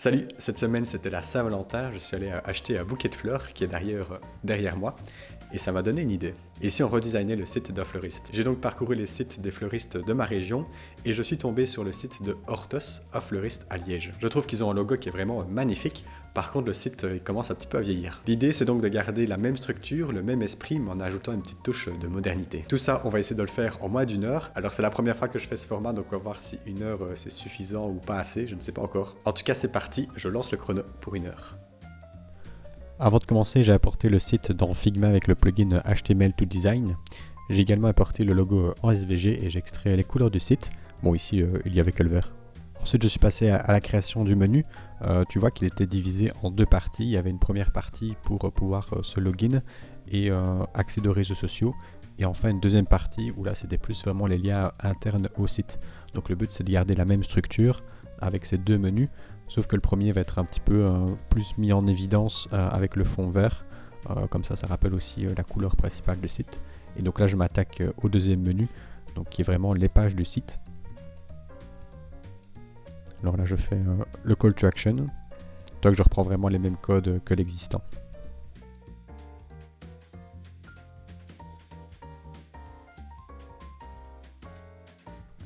Salut, cette semaine c'était la Saint-Valentin, je suis allé acheter un bouquet de fleurs qui est derrière moi et ça m'a donné une idée. Ici on redesignait le site d'un fleuriste. J'ai donc parcouru les sites des fleuristes de ma région et je suis tombé sur le site de Hortus, un fleuriste à Liège. Je trouve qu'ils ont un logo qui est vraiment magnifique, par contre le site il commence un petit peu à vieillir. L'idée c'est donc de garder la même structure, le même esprit mais en ajoutant une petite touche de modernité. Tout ça on va essayer de le faire en moins d'une heure. Alors c'est la première fois que je fais ce format donc on va voir si une heure c'est suffisant ou pas assez, je ne sais pas encore. En tout cas c'est parti, je lance le chrono pour une heure. Avant de commencer, j'ai apporté le site dans Figma avec le plugin HTML2Design. J'ai également apporté le logo en SVG et j'ai extrait les couleurs du site. Bon, ici, il n'y avait que le vert. Ensuite, je suis passé à la création du menu. Tu vois qu'il était divisé en deux parties. Il y avait une première partie pour pouvoir se login et accéder aux réseaux sociaux. Et enfin, une deuxième partie où là, c'était plus vraiment les liens internes au site. Donc, le but, c'est de garder la même structure avec ces deux menus. Sauf que le premier va être un petit peu plus mis en évidence avec le fond vert. Comme ça rappelle aussi la couleur principale du site. Et donc là, je m'attaque au deuxième menu, donc qui est vraiment les pages du site. Alors là, je fais le call to action. Donc je reprends vraiment les mêmes codes que l'existant.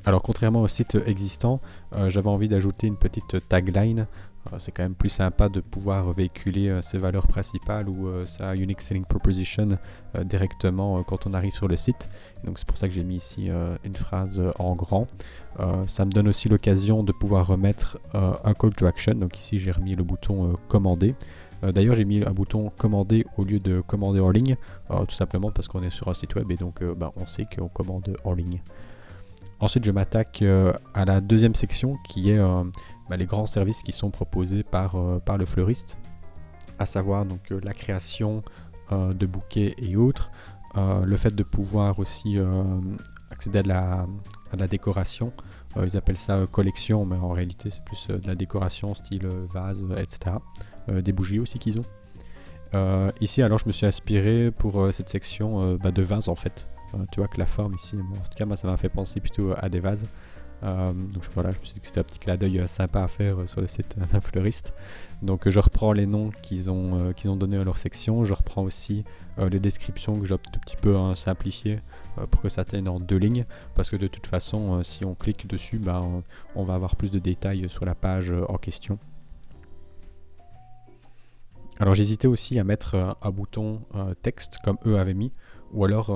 Alors contrairement au site existant, j'avais envie d'ajouter une petite tagline. C'est quand même plus sympa de pouvoir véhiculer ses valeurs principales ou sa Unique Selling Proposition directement quand on arrive sur le site. Et donc c'est pour ça que j'ai mis ici une phrase en grand. Ça me donne aussi l'occasion de pouvoir remettre un call to action. Donc ici j'ai remis le bouton commander. D'ailleurs j'ai mis un bouton commander au lieu de commander en ligne, tout simplement parce qu'on est sur un site web et donc on sait qu'on commande en ligne. Ensuite, je m'attaque à la deuxième section qui est les grands services qui sont proposés par le fleuriste, à savoir donc la création de bouquets et autres, le fait de pouvoir aussi accéder à la décoration. Ils appellent ça collection, mais en réalité c'est plus de la décoration style vase, etc. Des bougies aussi qu'ils ont. Ici, alors je me suis inspiré pour cette section de vases en fait. Tu vois que la forme ici, bon, en tout cas moi ça m'a fait penser plutôt à des vases. Donc voilà, je me suis dit que c'était un petit clin d'œil sympa à faire sur le site d'un fleuriste. Donc je reprends les noms qu'ils ont donnés à leur section. Je reprends aussi les descriptions que j'ai un tout petit peu simplifiées pour que ça tienne en deux lignes. Parce que de toute façon, si on clique dessus, on va avoir plus de détails sur la page en question. Alors j'hésitais aussi à mettre un bouton texte comme eux avaient mis, ou alors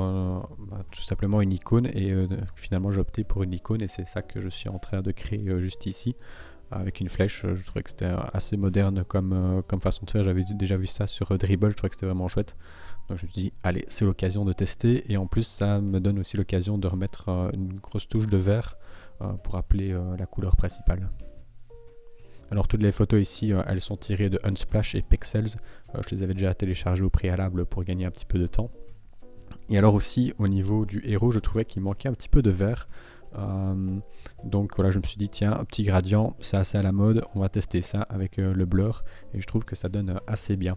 tout simplement une icône, et finalement j'ai opté pour une icône et c'est ça que je suis en train de créer juste ici avec une flèche. Je trouvais que c'était assez moderne comme façon de faire. J'avais déjà vu ça sur Dribbble, je trouvais que c'était vraiment chouette, donc je me suis dit allez, c'est l'occasion de tester, et en plus ça me donne aussi l'occasion de remettre une grosse touche de vert pour rappeler la couleur principale. Alors toutes les photos ici, elles sont tirées de Unsplash et Pexels. Je les avais déjà téléchargées au préalable pour gagner un petit peu de temps. Et alors aussi au niveau du héros, je trouvais qu'il manquait un petit peu de vert. Donc voilà, je me suis dit tiens, un petit gradient, c'est assez à la mode, on va tester ça avec le blur. Et je trouve que ça donne assez bien.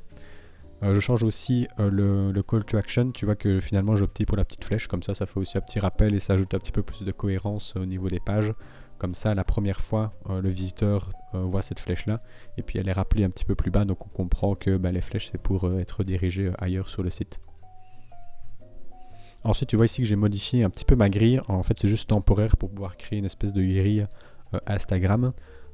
Je change aussi le call to action. Tu vois que finalement j'ai opté pour la petite flèche, comme ça fait aussi un petit rappel et ça ajoute un petit peu plus de cohérence au niveau des pages. Comme ça, la première fois, le visiteur voit cette flèche-là, et puis elle est rappelée un petit peu plus bas, donc on comprend que les flèches, c'est pour être dirigé ailleurs sur le site. Ensuite, tu vois ici que j'ai modifié un petit peu ma grille. En fait, c'est juste temporaire pour pouvoir créer une espèce de grille Instagram.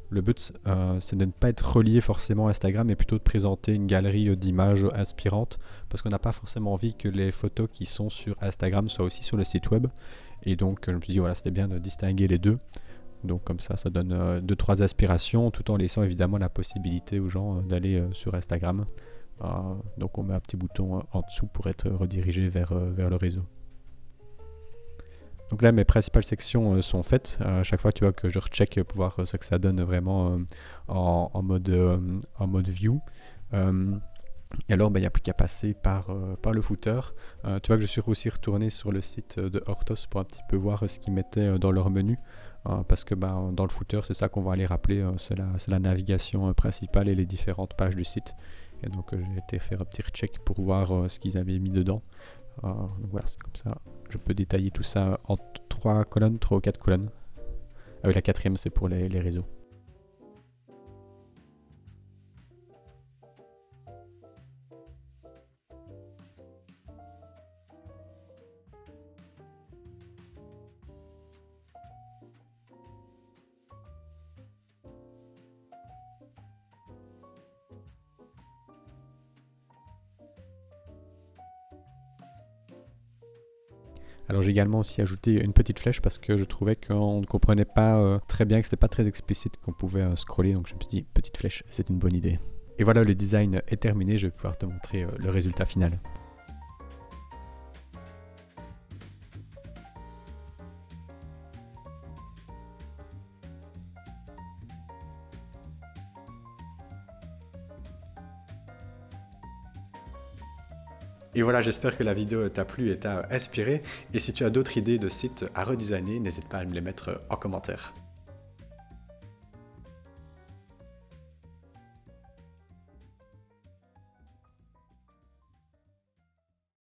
Le but, c'est de ne pas être relié forcément à Instagram, mais plutôt de présenter une galerie d'images inspirantes, parce qu'on n'a pas forcément envie que les photos qui sont sur Instagram soient aussi sur le site web. Et donc, je me suis dit, voilà, c'était bien de distinguer les deux. Donc comme ça donne 2-3 aspirations, tout en laissant évidemment la possibilité aux gens d'aller sur Instagram. Donc on met un petit bouton en dessous pour être redirigé vers le réseau. Donc là mes principales sections sont faites. À chaque fois tu vois que je recheck pour voir ce que ça donne vraiment en mode view. Et alors, il n'y a plus qu'à passer par le footer. Tu vois que je suis aussi retourné sur le site de Hortus pour un petit peu voir ce qu'ils mettaient dans leur menu. Parce que dans le footer, c'est ça qu'on va aller rappeler, c'est la navigation principale et les différentes pages du site. Et donc j'ai été faire un petit check pour voir ce qu'ils avaient mis dedans. Donc voilà, c'est comme ça. Je peux détailler tout ça en 3 ou 4 colonnes. Ah oui, la quatrième, c'est pour les réseaux. Alors j'ai également aussi ajouté une petite flèche parce que je trouvais qu'on ne comprenait pas très bien, que c'était pas très explicite qu'on pouvait scroller, donc je me suis dit petite flèche, c'est une bonne idée. Et voilà, le design est terminé, je vais pouvoir te montrer le résultat final. Et voilà, j'espère que la vidéo t'a plu et t'a inspiré. Et si tu as d'autres idées de sites à redesigner, n'hésite pas à me les mettre en commentaire.